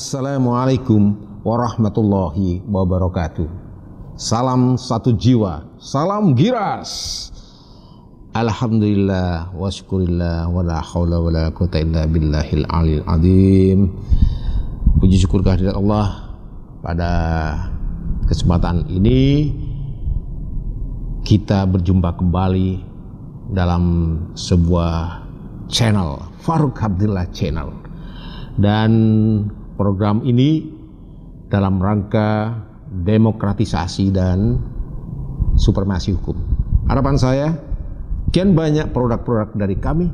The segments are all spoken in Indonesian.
Assalamualaikum warahmatullahi wabarakatuh. Salam satu jiwa, salam giras. Alhamdulillah wa syukurillah wa la hawla wa la quwwata illa billahil aliyil azim. Puji syukur kehadirat Allah. Pada kesempatan ini kita berjumpa kembali dalam sebuah channel, Farouk Abdillah Channel. Dan program ini dalam rangka demokratisasi dan supremasi hukum. Harapan saya, kian banyak produk-produk dari kami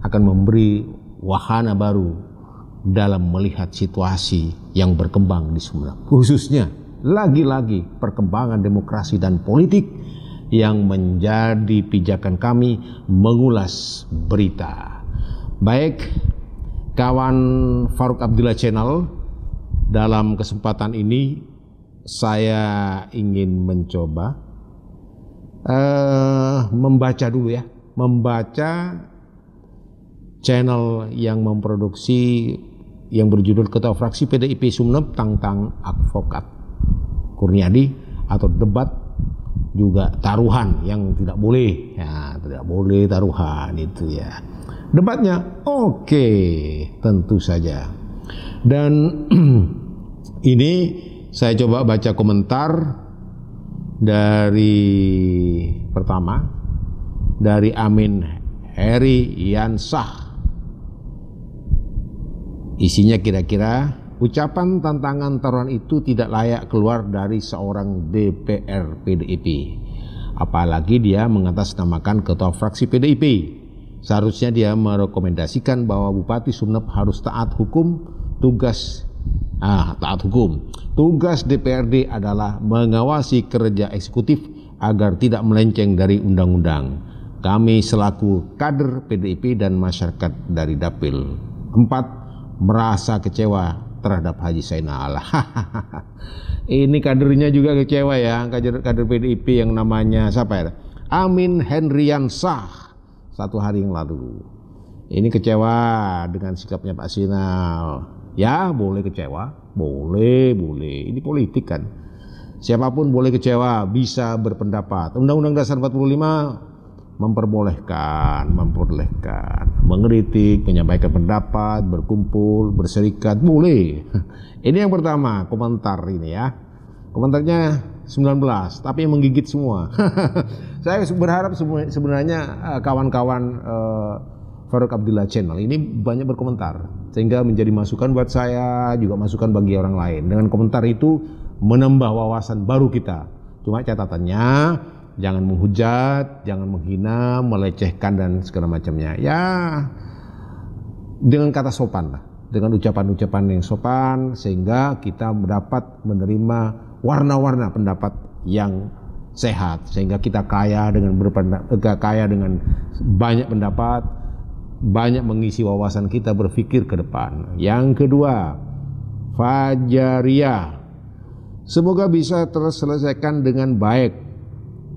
akan memberi wahana baru dalam melihat situasi yang berkembang di Sumeneb. Khususnya lagi-lagi perkembangan demokrasi dan politik yang menjadi pijakan kami mengulas berita. Baik, kawan Farouk Abdillah Channel, dalam kesempatan ini saya ingin mencoba membaca dulu ya, membaca channel yang memproduksi yang berjudul Ketua Fraksi PDIP Sumeneb Tantang Advokat Kurniadi, atau debat juga taruhan yang tidak boleh ya, tidak boleh taruhan itu ya. Debatnya oke, tentu saja. Dan ini saya coba baca komentar dari pertama dari Amin Heri Yansah. Isinya kira-kira, ucapan tantangan taruhan itu tidak layak keluar dari seorang DPR PDIP, apalagi dia mengatasnamakan ketua fraksi PDIP. Seharusnya dia merekomendasikan bahwa Bupati Sumeneb harus taat hukum. Tugas DPRD adalah mengawasi kerja eksekutif agar tidak melenceng dari undang-undang. Kami selaku kader PDIP dan masyarakat dari Dapil 4 merasa kecewa terhadap Haji Zainal. Ini kadernya juga kecewa ya, kader PDIP yang namanya siapa ya? Amin Hendriansah. 1 hari yang lalu. Ini kecewa dengan sikapnya Pak Zainal. Ya, boleh kecewa, boleh. Ini politik kan. Siapapun boleh kecewa, bisa berpendapat. Undang-Undang Dasar 45 memperbolehkan mengkritik, menyampaikan pendapat, berkumpul, berserikat, boleh. Ini yang pertama, komentar ini ya. Komentarnya 19, tapi yang menggigit semua. Saya berharap sebenarnya kawan-kawan Farouk Abdillah Channel ini banyak berkomentar, sehingga menjadi masukan buat saya, juga masukan bagi orang lain. Dengan komentar itu menambah wawasan baru kita. Cuma catatannya, jangan menghujat, jangan menghina, melecehkan dan segala macamnya. Ya, dengan kata sopan lah, dengan ucapan-ucapan yang sopan, sehingga kita dapat menerima warna-warna pendapat yang sehat, sehingga kita kaya dengan banyak pendapat, banyak mengisi wawasan kita berpikir ke depan. Yang kedua, Fajaria, semoga bisa terselesaikan dengan baik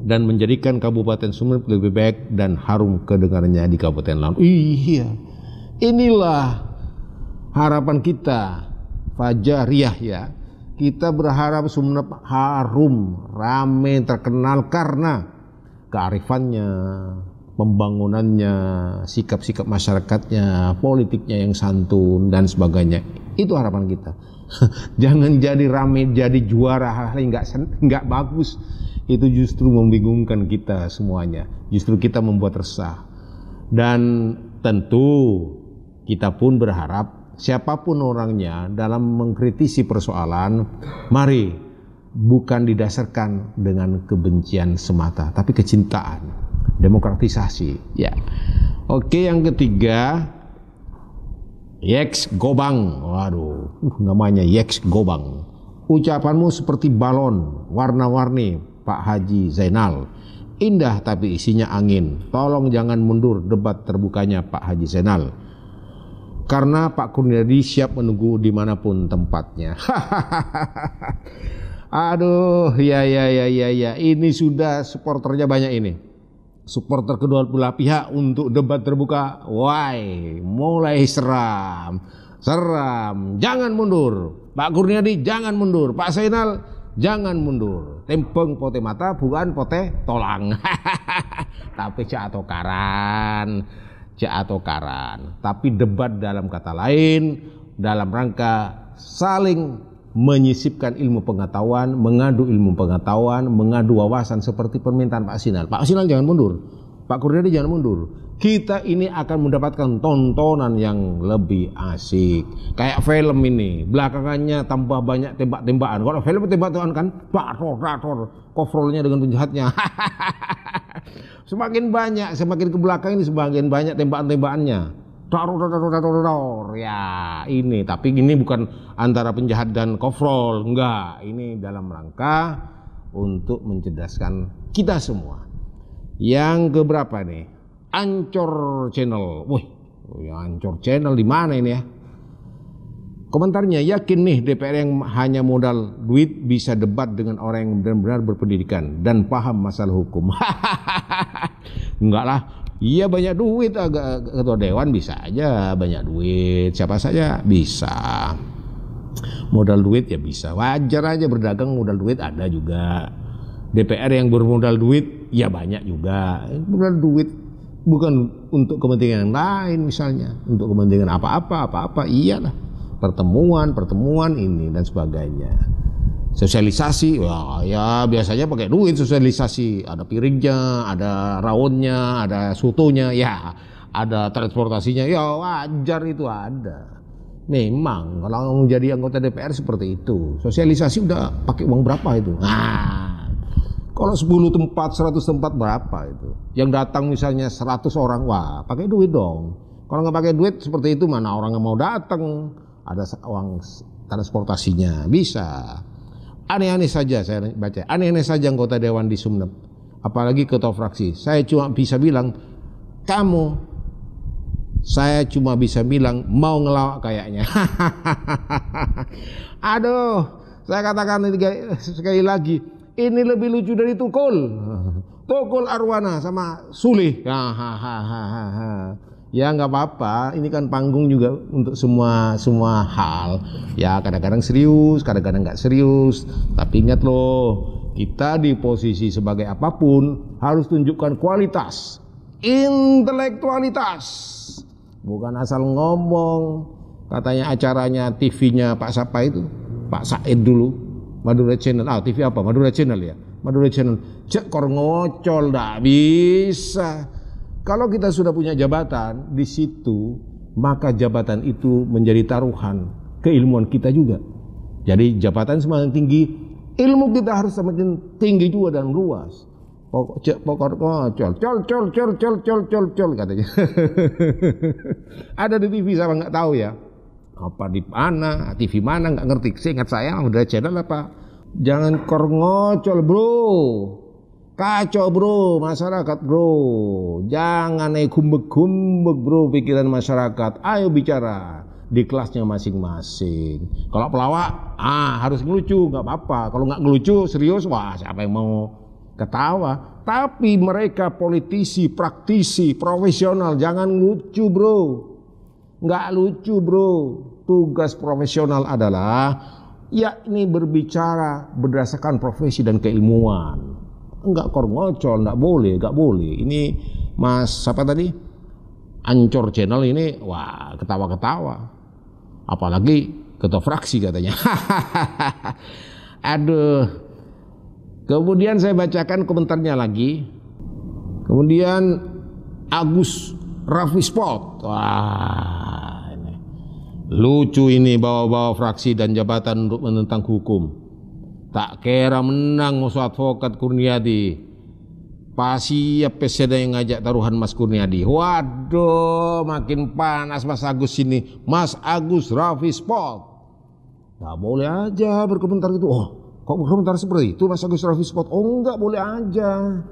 dan menjadikan Kabupaten Sumeneb lebih baik dan harum kedengarannya di kabupaten lain. Iya, inilah harapan kita, Fajaria ya. Kita berharap Sumeneb harum, rame, terkenal karena kearifannya, pembangunannya, sikap-sikap masyarakatnya, politiknya yang santun dan sebagainya. Itu harapan kita. Jangan jadi rame, jadi juara, hal-hal yang nggak bagus. Itu justru membingungkan kita semuanya. Justru kita membuat resah. Dan tentu kita pun berharap siapapun orangnya dalam mengkritisi persoalan, mari bukan didasarkan dengan kebencian semata, tapi kecintaan, demokratisasi. Ya. Oke, yang ketiga, Yex Gobang. Waduh, namanya Yex Gobang. Ucapanmu seperti balon warna-warni, Pak Haji Zainal. Indah tapi isinya angin. Tolong jangan mundur debat terbukanya Pak Haji Zainal. Karena Pak Kurniadi siap menunggu dimanapun tempatnya. Aduh, ya. Ini sudah supporternya banyak ini. supporter kedua belah pihak untuk debat terbuka, why mulai seram. Seram, jangan mundur. Pak Kurniadi jangan mundur. Pak Zainal jangan mundur. Tempeng pote mata bukan pote tolang. Tapi cak atau karan. Tapi debat dalam kata lain dalam rangka saling menyisipkan ilmu pengetahuan, mengadu ilmu pengetahuan, mengadu wawasan seperti permintaan Pak Zainal. Pak Zainal jangan mundur. Pak Kurniadi jangan mundur. Kita ini akan mendapatkan tontonan yang lebih asik. Kayak film ini, belakangannya tambah banyak tembak-tembakan. Kalau film tembak-tembakan kan, rator, kofrolnya dengan penjahatnya. Semakin banyak, semakin ke belakang ini semakin banyak tembakan-tembakannya. Ya ini, tapi ini bukan antara penjahat dan kofrol, enggak. Ini dalam rangka untuk mencerdaskan kita semua. Yang keberapa nih? Ancor Channel. Wih, Ancor Channel di mana ini ya? Komentarnya, yakin nih DPR yang hanya modal duit bisa debat dengan orang yang benar-benar berpendidikan dan paham masalah hukum. Enggak lah. Iya banyak duit, ketua dewan bisa aja banyak duit, siapa saja bisa. Modal duit ya bisa, wajar aja berdagang modal duit ada juga. DPR yang bermodal duit ya banyak juga. Modal duit bukan untuk kepentingan yang lain misalnya, untuk kepentingan apa-apa, iyalah. Pertemuan ini dan sebagainya. Sosialisasi, ya biasanya pakai duit sosialisasi. Ada piringnya, ada rawonnya, ada sotonya, ya ada transportasinya, ya wajar itu ada. Memang kalau menjadi anggota DPR seperti itu, sosialisasi udah pakai uang berapa itu? Kalau 10 tempat, 100 tempat berapa itu? Yang datang misalnya 100 orang, wah pakai duit dong. Kalau nggak pakai duit seperti itu mana orang yang mau datang? Ada uang transportasinya, bisa. Aneh-aneh saja saya baca, aneh-aneh saja anggota dewan di Sumeneb. Apalagi ketua fraksi. Saya cuma bisa bilang, saya cuma bisa bilang mau ngelawak kayaknya. Aduh, saya katakan sekali lagi, ini lebih lucu dari Tukul Arwana sama Sulih. Ya nggak apa-apa, ini kan panggung juga untuk semua hal. Ya kadang-kadang serius, kadang-kadang nggak serius. Tapi ingat loh, kita di posisi sebagai apapun harus tunjukkan kualitas, intelektualitas. Bukan asal ngomong. Katanya acaranya TV-nya Pak Sapa itu, Pak Said dulu, Madura Channel. TV apa? Madura Channel ya. Madura Channel. Cek kor ngocol, nggak bisa. Kalau kita sudah punya jabatan di situ, maka jabatan itu menjadi taruhan keilmuan kita juga. Jadi jabatan semakin tinggi, ilmu kita harus semakin tinggi juga dan luas. Pokok col katanya. Ada di TV sama nggak tahu ya. Apa di mana, TV mana nggak ngerti. Seingat saya udah channel apa. Jangan kor ngocol bro. Kacau bro, masyarakat bro. Jangan gumbek-gumbek bro pikiran masyarakat. Ayo bicara di kelasnya masing-masing. Kalau pelawak, harus ngelucu, nggak apa-apa. Kalau nggak ngelucu, serius, wah siapa yang mau ketawa. Tapi mereka politisi, praktisi, profesional, jangan lucu bro. Nggak lucu bro. Tugas profesional adalah yakni berbicara berdasarkan profesi dan keilmuan. Enggak kor ngocol, enggak boleh. Ini Mas siapa tadi? Ancor Channel ini, wah ketawa-ketawa. Apalagi ketua fraksi katanya. Aduh. Kemudian saya bacakan komentarnya lagi. Kemudian Agus Raffi Sport. Wah, ini. Lucu ini bawa-bawa fraksi dan jabatan untuk menentang hukum. Tak kira menang musuh advokat Kurniadi. Pasti peseda yang ngajak taruhan Mas Kurniadi. Waduh, makin panas Mas Agus ini. Mas Agus Raffi Sport. Gak boleh aja berkomentar gitu. Oh, kok berkomentar seperti itu Mas Agus Raffi Sport? Oh enggak, boleh aja.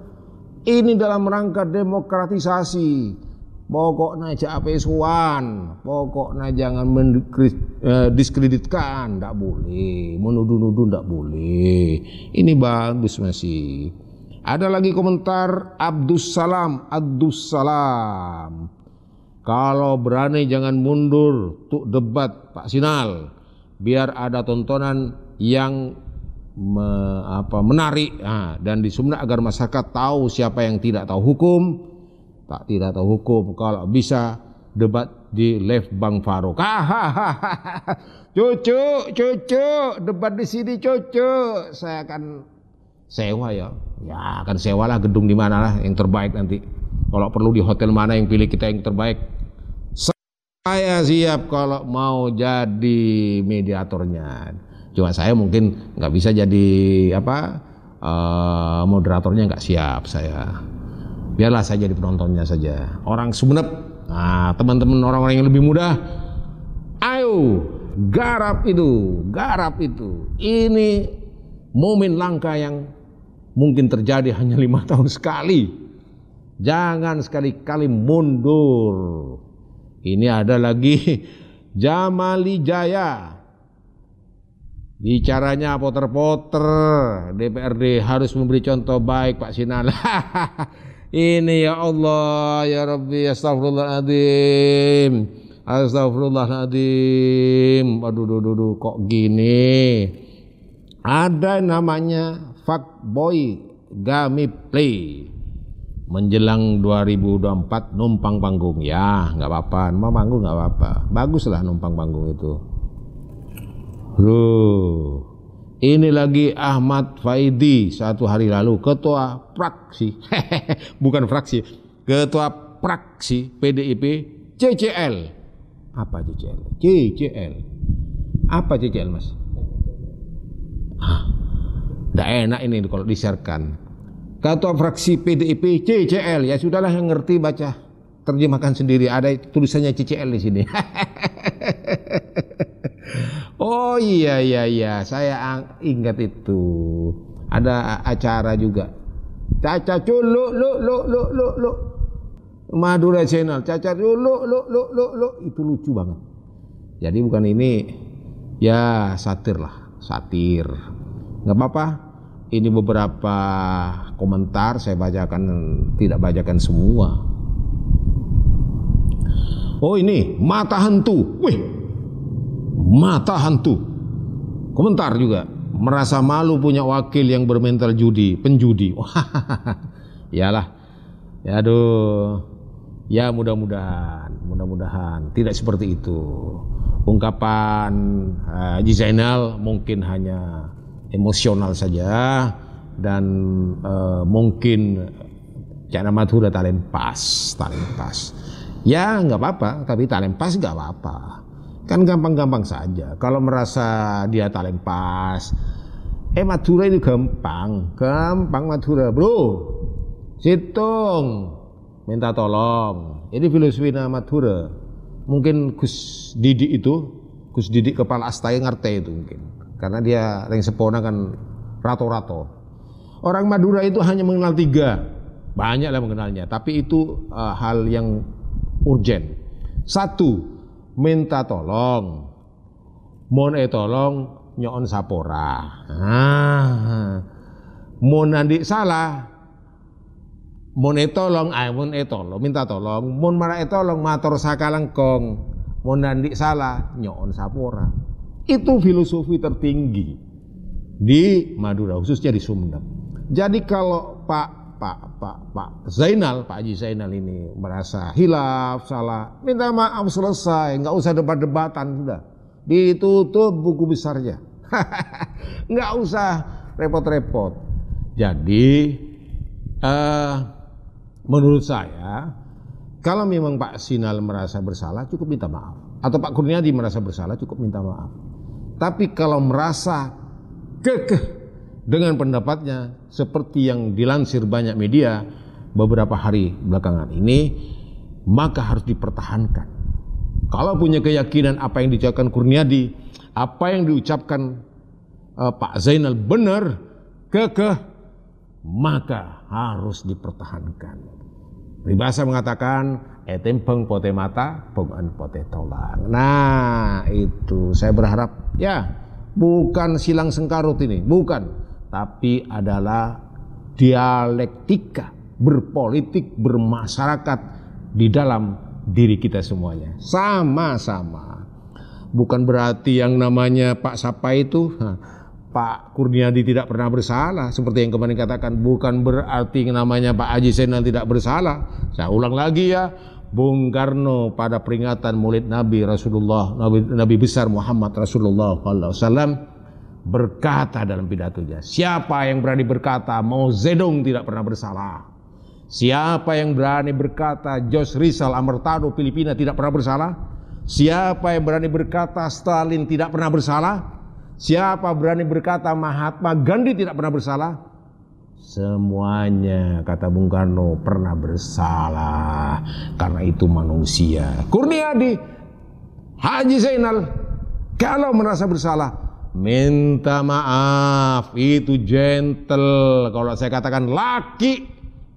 Ini dalam rangka demokratisasi. Pokoknya JAP-1, pokoknya jangan mendiskreditkan, tidak boleh, menuduh-nuduh tidak boleh. Ini bagus masih. Ada lagi komentar Abdus Salam. Kalau berani jangan mundur tuh debat Pak Sinal, biar ada tontonan yang menarik dan di Sumeneb agar masyarakat tahu siapa yang tidak tahu hukum. Tidak tahu hukum, kalau bisa debat di live Bang Farouk. Cucu, debat di sini cucu. Saya akan sewa ya akan sewalah gedung di mana lah yang terbaik nanti. Kalau perlu di hotel mana yang pilih kita yang terbaik. Saya siap kalau mau jadi mediatornya. Cuma saya mungkin nggak bisa jadi moderatornya, nggak siap saya. Biarlah saya jadi penontonnya saja. Orang Sumeneb, teman-teman orang-orang yang lebih muda, ayo garap itu. Ini momen langka yang mungkin terjadi hanya 5 tahun sekali. Jangan sekali-kali mundur. Ini ada lagi Jamali Jaya. Bicaranya poter-poter, DPRD harus memberi contoh baik Pak Sinal. Ini ya Allah, ya Rabbi, astagfirullahaladzim. Aduh, kok gini. Ada namanya fuckboy gameplay. Menjelang 2024 numpang panggung. Ya nggak apa-apa, mau panggung nggak apa-apa. Baguslah numpang panggung itu. Ini lagi Ahmad Faidi 1 hari lalu, ketua praksi, bukan fraksi, ketua praksi PDIP CCL. Apa CCL? Apa CCL mas? Nggak enak ini kalau di-sharekan. Ketua fraksi PDIP CCL, ya sudahlah yang ngerti baca, terjemahkan sendiri. Ada tulisannya CCL di sini. Oh iya, saya ingat itu. Ada acara juga. Caca culuk, lu. Madura Channel, Caca culuk, lu. Itu lucu banget. Jadi bukan ini, ya satir. Nggak apa-apa. Ini beberapa komentar saya bacakan, tidak bacakan semua. Oh ini mata hantu. Wih. Mata hantu. Komentar juga, merasa malu punya wakil yang bermental penjudi. Iyalah. Ya aduh. Ya mudah-mudahan tidak seperti itu. Ungkapan Haji Zainal mungkin hanya emosional saja dan mungkin Cak Madura talent pas. Ya nggak apa-apa, tapi talent pas nggak apa-apa. Kan gampang-gampang saja. Kalau merasa dia talent pas, Madura ini gampang Madura, bro. Situng, minta tolong. Ini filosofi Madura. Mungkin Gus Didik kepala Astaya ngerti itu mungkin. Karena dia yang sepona kan rato-rato. Orang Madura itu hanya mengenal 3. Banyaklah mengenalnya, tapi itu hal yang urgen. 1. Minta tolong, mon tolong nyoon sapora. Mon nanti salah, mon tolong, minta tolong, mon marah tolong mator sakalengkong, mon nanti salah nyoon sapora. Itu filosofi tertinggi di Madura, khususnya di Sumeneb. Jadi kalau Pak Zainal, Pak Haji Zainal ini merasa hilaf, salah, minta maaf selesai, nggak usah debat-debatan, sudah ditutup buku besarnya. Nggak usah repot-repot. Jadi menurut saya kalau memang Pak Sinal merasa bersalah cukup minta maaf, atau Pak Kurniadi merasa bersalah cukup minta maaf. Tapi kalau merasa kekeh dengan pendapatnya seperti yang dilansir banyak media beberapa hari belakangan ini, maka harus dipertahankan. Kalau punya keyakinan apa yang diucapkan Kurniadi, apa yang diucapkan Pak Zainal benar, kekeh, maka harus dipertahankan. Peribahasa mengatakan etempeng pote mata, pengan pote tolang. Nah itu saya berharap ya bukan silang sengkarut ini, bukan. Tapi adalah dialektika berpolitik bermasyarakat di dalam diri kita semuanya. Sama-sama. Bukan berarti yang namanya Pak Sapa itu, Pak Kurniadi tidak pernah bersalah. Seperti yang kemarin katakan, bukan berarti namanya Pak Haji Zainal tidak bersalah. Saya ulang lagi ya, Bung Karno pada peringatan Maulid Nabi Rasulullah, Nabi besar Muhammad Rasulullah SAW berkata dalam pidatonya, siapa yang berani berkata Mao Zedong tidak pernah bersalah? Siapa yang berani berkata Jose Rizal Amertado Filipina tidak pernah bersalah? Siapa yang berani berkata Stalin tidak pernah bersalah? Siapa berani berkata Mahatma Gandhi tidak pernah bersalah? Semuanya, kata Bung Karno, pernah bersalah. Karena itu manusia. Kurniadi, Haji Zainal, kalau merasa bersalah, minta maaf. Itu gentle. Kalau saya katakan laki,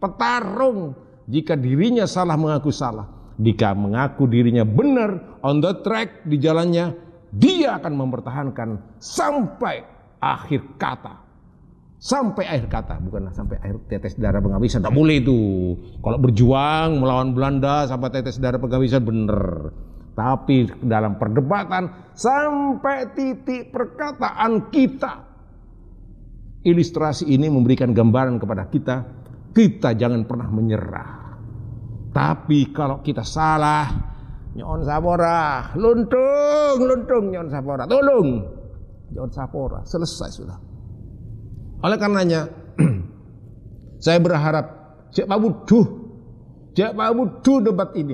petarung. Jika dirinya salah, mengaku salah. Jika mengaku dirinya benar, on the track, di jalannya, dia akan mempertahankan sampai akhir kata. Sampai akhir kata, bukan sampai akhir tetes darah penghabisan. Tidak boleh itu. Kalau berjuang melawan Belanda sampai tetes darah penghabisan, bener. Tapi dalam perdebatan sampai titik perkataan kita. Ilustrasi ini memberikan gambaran kepada kita, kita jangan pernah menyerah. Tapi kalau kita salah, nyon sapora, luntung nyon sapora, tolong nyon sapora, selesai sudah. Oleh karenanya, saya berharap Cek Pak Buduh debat ini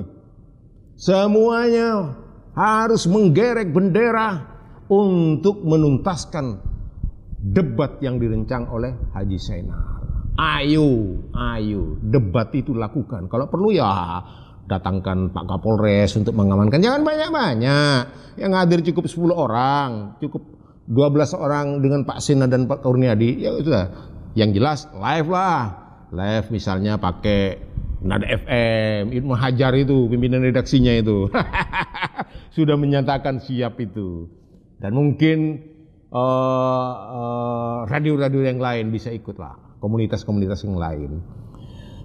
semuanya harus menggerek bendera untuk menuntaskan debat yang dirancang oleh Haji Zainal. Ayo, debat itu lakukan. Kalau perlu ya datangkan Pak Kapolres untuk mengamankan. Jangan banyak-banyak. Yang hadir cukup 10 orang, cukup 12 orang dengan Pak Sena dan Pak Kurniadi, ya sudah. Yang jelas live lah. Live misalnya pakai Nada FM, Ibnu Hajar itu pimpinan redaksinya itu. Sudah menyatakan siap itu. Dan mungkin radio-radio yang lain bisa ikut lah, komunitas-komunitas yang lain.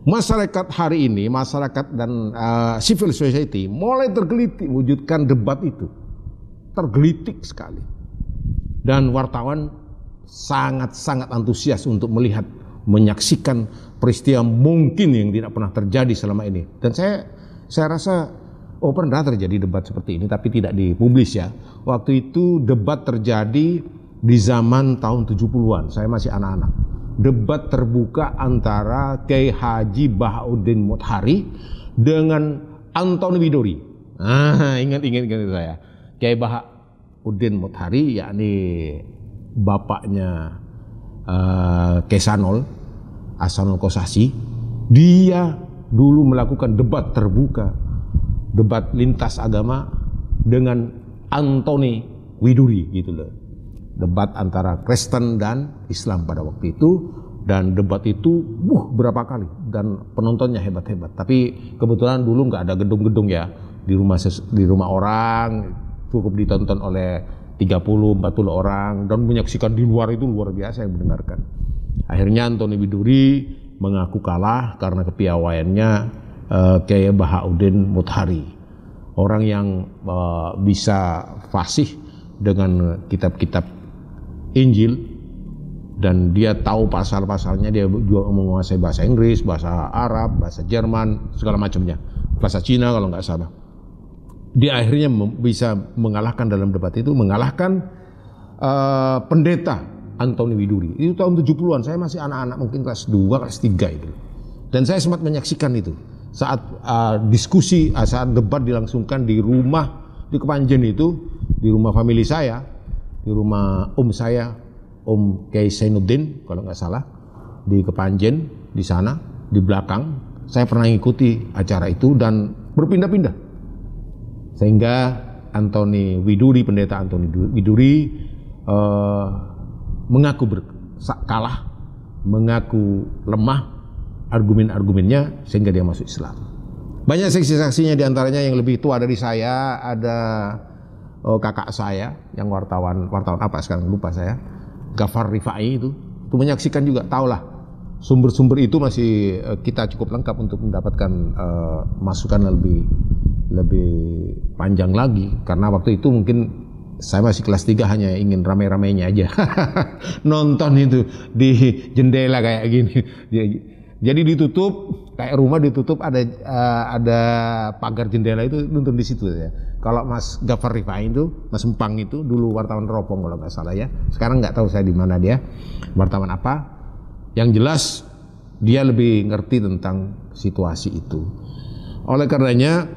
Masyarakat hari ini, masyarakat dan civil society mulai tergelitik wujudkan debat itu. Tergelitik sekali. Dan wartawan sangat-sangat antusias untuk melihat, menyaksikan peristiwa mungkin yang tidak pernah terjadi selama ini. Dan saya rasa pernah terjadi debat seperti ini, tapi tidak dipublis ya. Waktu itu debat terjadi di zaman tahun 70-an, saya masih anak-anak. Debat terbuka antara Kiai Haji Bahauddin Mutahari dengan Antoni Widuri. Ingat saya. Kiai Bahauddin Mutahari, yakni bapaknya Kesanol, Ahsanul Kosasi. Dia dulu melakukan debat terbuka, debat lintas agama dengan Antoni Widuri gitu loh. Debat antara Kristen dan Islam pada waktu itu, dan debat itu berapa kali dan penontonnya hebat-hebat. Tapi kebetulan dulu nggak ada gedung-gedung ya, di rumah orang cukup ditonton oleh 30-40 orang, dan menyaksikan di luar itu luar biasa yang mendengarkan. Akhirnya Antoni Widuri mengaku kalah karena kepiawaiannya Kiai Bahauddin Mutahari, orang yang bisa fasih dengan kitab-kitab Injil, dan dia tahu pasal-pasalnya. Dia juga menguasai bahasa Inggris, bahasa Arab, bahasa Jerman, segala macamnya, bahasa Cina kalau nggak salah. Dia akhirnya bisa mengalahkan dalam debat itu, mengalahkan pendeta Antoni Widuri. Itu tahun 70-an, saya masih anak-anak, mungkin kelas 2, kelas 3 itu. Dan saya sempat menyaksikan itu saat diskusi, saat debat dilangsungkan di rumah di Kepanjen itu, di rumah famili saya, di rumah saya, Om Kiai Zainuddin kalau nggak salah, di Kepanjen, di sana, di belakang. Saya pernah mengikuti acara itu dan berpindah-pindah. Sehingga Antoni Widuri, pendeta Antoni Widuri mengaku kalah, mengaku lemah argumen-argumennya, sehingga dia masuk Islam. Banyak saksi-saksinya, diantaranya yang lebih tua dari saya, ada kakak saya yang wartawan apa sekarang lupa saya, Gafar Rifai itu menyaksikan juga, tahulah sumber-sumber itu masih kita cukup lengkap untuk mendapatkan masukan lebih panjang lagi, karena waktu itu mungkin saya masih kelas 3 hanya ingin ramai-ramainya aja nonton itu di jendela kayak gini. Jadi ditutup kayak rumah ditutup, ada pagar jendela itu, nonton di situ ya. Kalau Mas Gafar Rifain itu, Mas Empang itu dulu wartawan Teropong kalau nggak salah ya. Sekarang nggak tahu saya di mana dia, wartawan apa. Yang jelas dia lebih ngerti tentang situasi itu. Oleh karenanya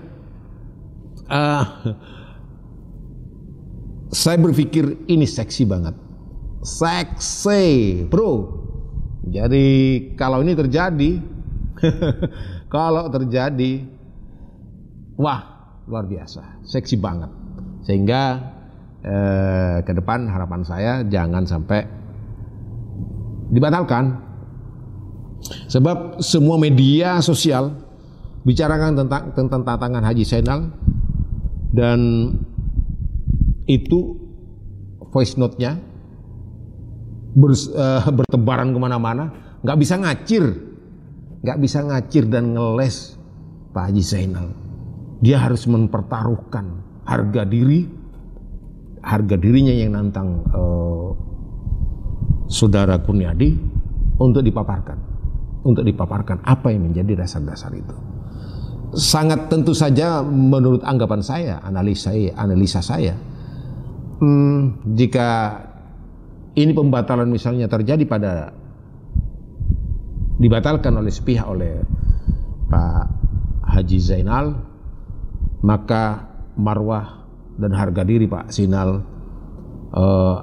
saya berpikir ini seksi banget, seksi bro. Jadi kalau ini terjadi kalau terjadi, wah luar biasa, seksi banget. Sehingga ke depan harapan saya jangan sampai dibatalkan. Sebab semua media sosial bicarakan tentang tantangan Haji Zainal, dan itu voice note-nya bertebaran kemana-mana, nggak bisa ngacir dan ngeles Pak Haji Zainal. Dia harus mempertaruhkan harga dirinya yang nantang saudara Kurniadi untuk dipaparkan apa yang menjadi dasar-dasar itu. Sangat tentu saja menurut anggapan saya, analisa saya, jika ini pembatalan misalnya terjadi dibatalkan oleh sepihak oleh Pak Haji Zainal, maka marwah dan harga diri Pak Zainal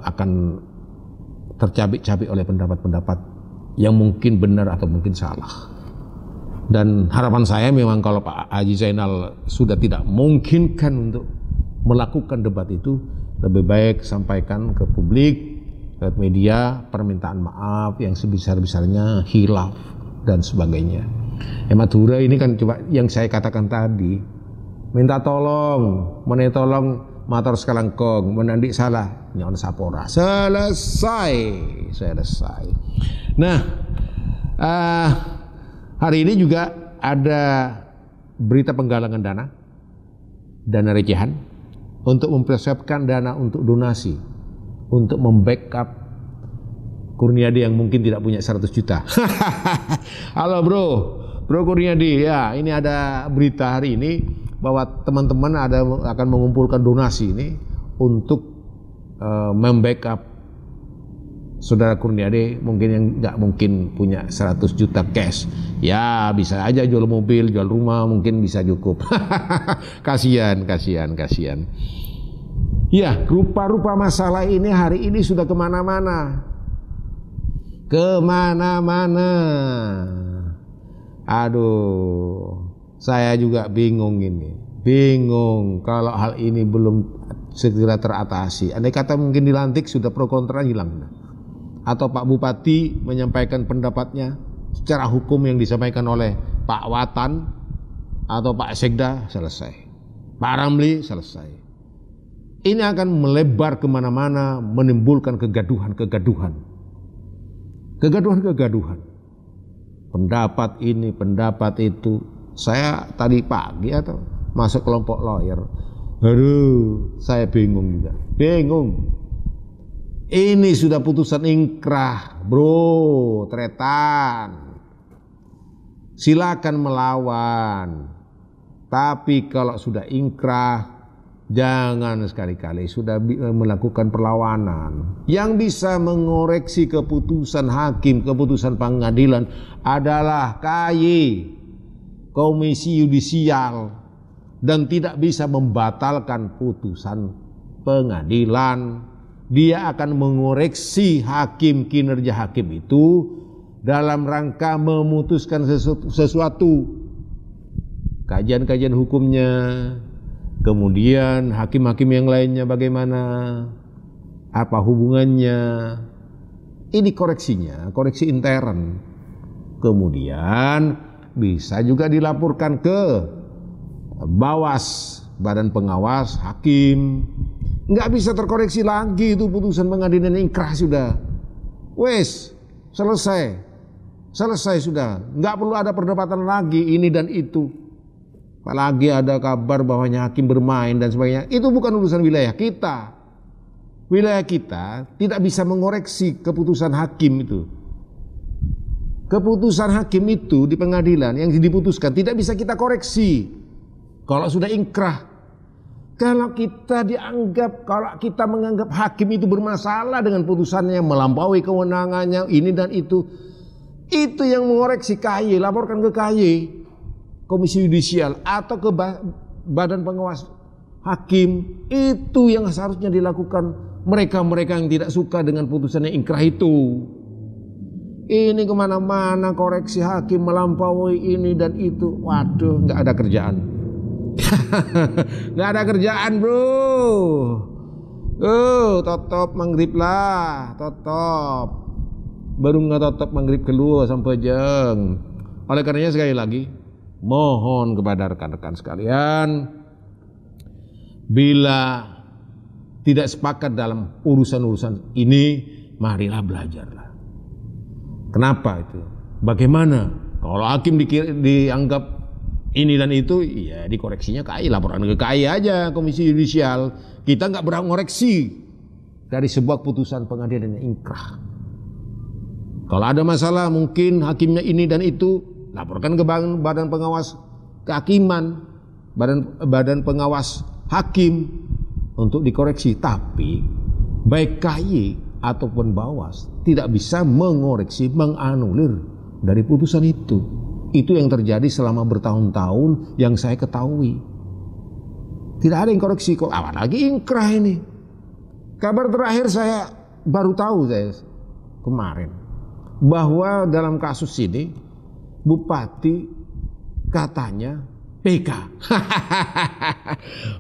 akan tercabik-cabik oleh pendapat-pendapat yang mungkin benar atau mungkin salah. Dan harapan saya memang kalau Pak Haji Zainal sudah tidak memungkinkan untuk melakukan debat itu, lebih baik sampaikan ke publik, ke media, permintaan maaf yang sebesar-besarnya, khilaf dan sebagainya. Madura ini kan coba yang saya katakan tadi, minta tolong, menetolong matur sekalangkong, menandik salah nyon sapora, selesai. Nah, hari ini juga ada berita penggalangan dana recehan untuk mempersiapkan dana untuk donasi, untuk membackup Kurniadi yang mungkin tidak punya 100 juta. Halo bro Kurniadi, ya ini ada berita hari ini bahwa teman-teman akan mengumpulkan donasi ini untuk membackup saudara Kurniadi mungkin yang nggak mungkin punya 100 juta cash. Ya bisa aja jual mobil, jual rumah, mungkin bisa cukup. Kasihan. Ya, rupa-rupa masalah ini hari ini sudah kemana-mana. Aduh, saya juga bingung kalau hal ini belum segera teratasi. Andai kata mungkin dilantik sudah pro kontra hilang. Atau Pak Bupati menyampaikan pendapatnya secara hukum yang disampaikan oleh Pak Watan atau Pak Sekda, selesai. Pak Ramli, selesai. Ini akan melebar kemana-mana, menimbulkan kegaduhan. Pendapat ini, pendapat itu. Saya tadi pagi atau masuk kelompok lawyer. Aduh, saya bingung juga. Ini sudah putusan ingkrah, bro, tretan. Silakan melawan. Tapi kalau sudah ingkrah, jangan sekali-kali sudah melakukan perlawanan. Yang bisa mengoreksi keputusan hakim, keputusan pengadilan adalah KY, Komisi Yudisial, dan tidak bisa membatalkan putusan pengadilan. Dia akan mengoreksi hakim, kinerja hakim itu dalam rangka memutuskan sesuatu, kajian-kajian hukumnya, kemudian hakim-hakim yang lainnya bagaimana, apa hubungannya. Ini koreksinya, koreksi intern. Kemudian bisa juga dilaporkan ke Bawas, Badan Pengawas Hakim. Nggak bisa terkoreksi lagi itu putusan pengadilan ingkrah sudah. Wes, selesai sudah. Nggak perlu ada perdebatan lagi ini dan itu. Apalagi ada kabar bahwanya hakim bermain dan sebagainya. Itu bukan urusan wilayah kita. Wilayah kita tidak bisa mengoreksi keputusan hakim itu. Keputusan hakim itu di pengadilan yang diputuskan tidak bisa kita koreksi. Kalau sudah ingkrah. Kalau kita menganggap hakim itu bermasalah dengan putusannya, melampaui kewenangannya, ini dan itu yang mengoreksi KY, laporkan ke KY. Komisi Yudisial atau ke Badan Pengawas Hakim, itu yang seharusnya dilakukan mereka-mereka yang tidak suka dengan putusannya ingkrah itu. Ini kemana-mana koreksi hakim, melampaui ini dan itu. Waduh, nggak ada kerjaan. Nggak ada kerjaan, bro. Totop maghrib lah, totop. Baru nggak totop maghrib keluar sampai jeng. Oleh karenanya sekali lagi, mohon kepada rekan-rekan sekalian, bila tidak sepakat dalam urusan-urusan ini, marilah belajarlah. Kenapa itu? Bagaimana? Kalau hakim dianggap ini dan itu, ya dikoreksinya KAI, laporan ke KAI aja, Komisi Yudisial. Kita nggak berhak ngoreksi dari sebuah putusan pengadilan yang ingkrah. Kalau ada masalah mungkin hakimnya ini dan itu, laporkan ke Badan Pengawas Kehakiman, Badan Pengawas Hakim untuk dikoreksi. Tapi baik KY ataupun Bawas tidak bisa mengoreksi, menganulir dari putusan itu. Itu yang terjadi selama bertahun-tahun yang saya ketahui. Tidak ada yang koreksi kok, apalagi ingkrah ini. Kabar terakhir saya baru tahu kemarin bahwa dalam kasus ini Bupati katanya PK.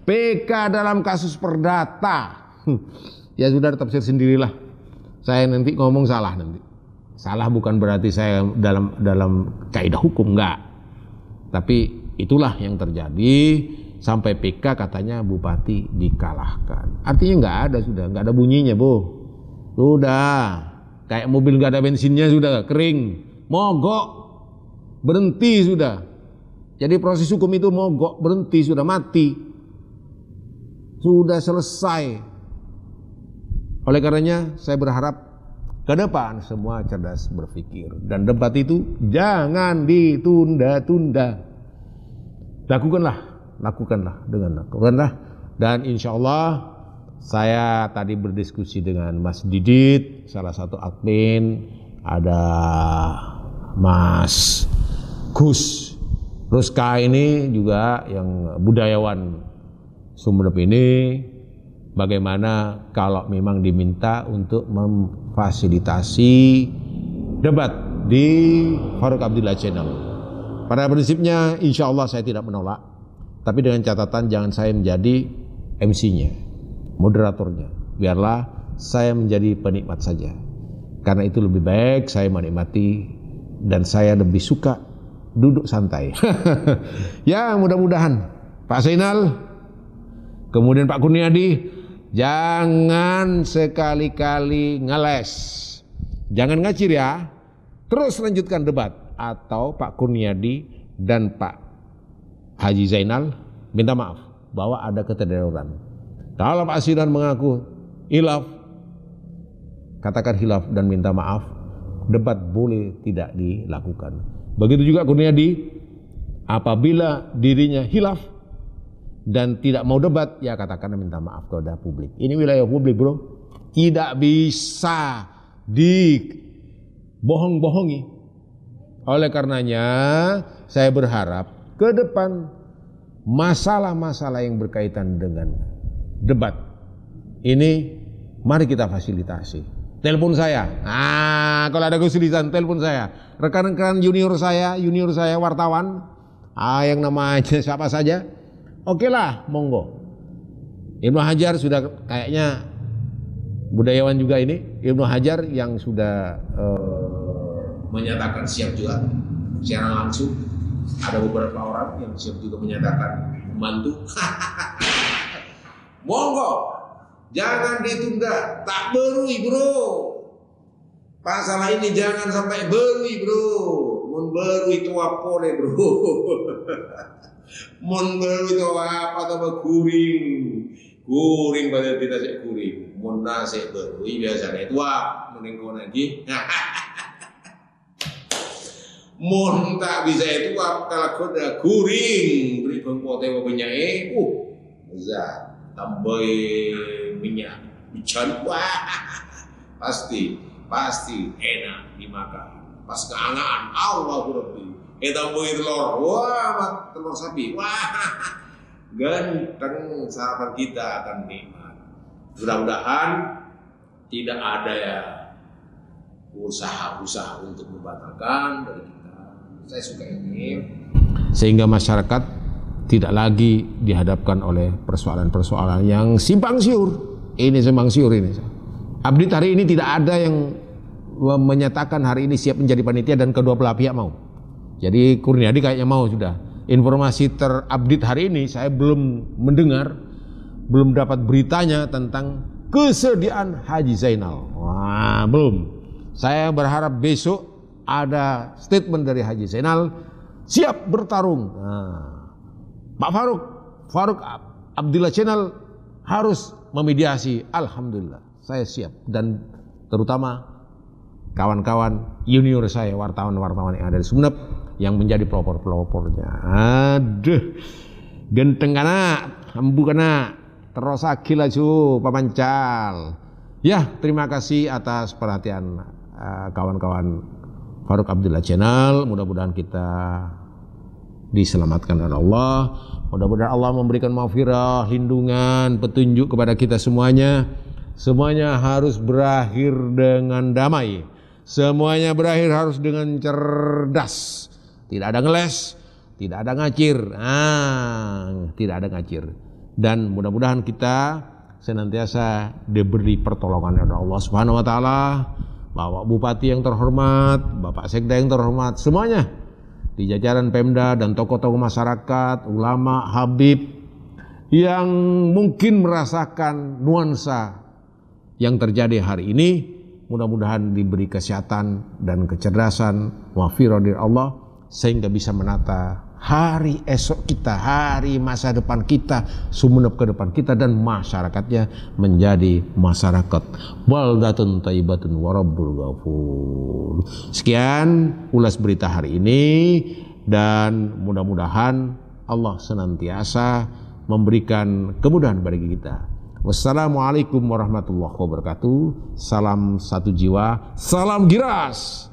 PK dalam kasus perdata. Ya sudah, tafsir sendirilah. Saya nanti ngomong salah nanti. Salah bukan berarti saya dalam kaidah hukum, enggak. Tapi itulah yang terjadi, sampai PK katanya Bupati dikalahkan. Artinya enggak ada bunyinya, Bu. Sudah kayak mobil enggak ada bensinnya, sudah kering, mogok. Berhenti sudah. Jadi proses hukum itu mogok, berhenti, sudah mati. Sudah selesai. Oleh karenanya saya berharap ke depan semua cerdas berpikir. Dan debat itu jangan ditunda-tunda. Lakukanlah. Dan insya Allah saya tadi berdiskusi dengan Mas Didit, salah satu admin, ada Mas Gus Ruska ini juga yang budayawan Sumeneb ini, bagaimana kalau memang diminta untuk memfasilitasi debat di Farouk Abdillah Channel. Pada prinsipnya insya Allah saya tidak menolak, tapi dengan catatan jangan saya menjadi MC-nya, moderatornya. Biarlah saya menjadi penikmat saja, karena itu lebih baik saya menikmati dan saya lebih suka duduk santai. Ya, mudah-mudahan Pak Zainal, kemudian Pak Kurniadi, jangan sekali-kali ngeles, jangan ngacir ya, terus lanjutkan debat. Atau Pak Kurniadi dan Pak Haji Zainal minta maaf bahwa ada ketidakjujuran. Kalau Pak Zainal mengaku hilaf, katakan hilaf dan minta maaf, debat boleh tidak dilakukan. Begitu juga Kurniadi, apabila dirinya hilaf dan tidak mau debat, ya katakan minta maaf kepada publik. Ini wilayah publik, bro, tidak bisa dibohong-bohongi. Oleh karenanya saya berharap ke depan masalah-masalah yang berkaitan dengan debat ini mari kita fasilitasi. Telepon saya. Kalau ada kesulitan telepon saya. Rekan-rekan junior saya wartawan, yang namanya siapa saja, oke lah, monggo. Ibnu Hajar sudah kayaknya budayawan juga ini. Ibnu Hajar yang sudah menyatakan siap juga secara langsung. Ada beberapa orang yang siap juga menyatakan membantu. Monggo. Jangan ditunda, tak berui, bro. Masalah ini jangan sampai berui, bro. Mun berui tua pole, bro. Mun itu apa tambah kuring pada tidak sih kuring. Mun nasi berui biasanya itu menengko lagi. Mun tak bisa itu kalau kuda kuring beri pengpote penyai. Zat tambah minyak bican pasti enak dimakan. Pas keangaan Allahu Rabbi. Tambah telur, telur sapi, ganteng sarapan kita akan nikmat. Mudah-mudahan tidak ada ya usaha untuk membatalkan dari kita. Saya suka ini. Sehingga masyarakat tidak lagi dihadapkan oleh persoalan-persoalan yang simpang siur. Ini simpang siur ini. Update hari ini tidak ada yang menyatakan hari ini siap menjadi panitia dan kedua belah pihak mau. Jadi Kurniadi kayaknya mau sudah. Informasi terupdate hari ini saya belum mendengar, belum dapat beritanya tentang kesediaan Haji Zainal. Wah, belum. Saya berharap besok ada statement dari Haji Zainal siap bertarung. Pak Faruk Abdillah Channel harus memediasi. Alhamdulillah, saya siap, dan terutama kawan-kawan junior saya, wartawan-wartawan yang ada di Sumeneb yang menjadi pelopor-pelopornya. Aduh, genteng kana, ambu kana, terus akil aju pamancal. Ya, terima kasih atas perhatian kawan-kawan Faruk Abdillah Channel. Mudah-mudahan kita diselamatkan oleh Allah. Mudah-mudahan Allah memberikan maghfirah, lindungan, petunjuk kepada kita semuanya. Semuanya harus berakhir dengan damai. Semuanya berakhir harus dengan cerdas. Tidak ada ngeles, tidak ada ngacir. Tidak ada ngacir. Dan mudah-mudahan kita senantiasa diberi pertolongan oleh Allah Subhanahu wa taala. Bapak Bupati yang terhormat, Bapak Sekda yang terhormat, semuanya di jajaran Pemda dan tokoh-tokoh masyarakat, ulama, habib yang mungkin merasakan nuansa yang terjadi hari ini, mudah-mudahan diberi kesehatan dan kecerdasan, maghfirah dari Allah, sehingga bisa menata hari esok kita, hari masa depan kita, Sumeneb ke depan kita, dan masyarakatnya menjadi masyarakat baldatun thayyibatun wa rabbul ghafur. Sekian ulas berita hari ini, dan mudah-mudahan Allah senantiasa memberikan kemudahan bagi kita. Wassalamualaikum warahmatullahi wabarakatuh. Salam satu jiwa, salam Giras.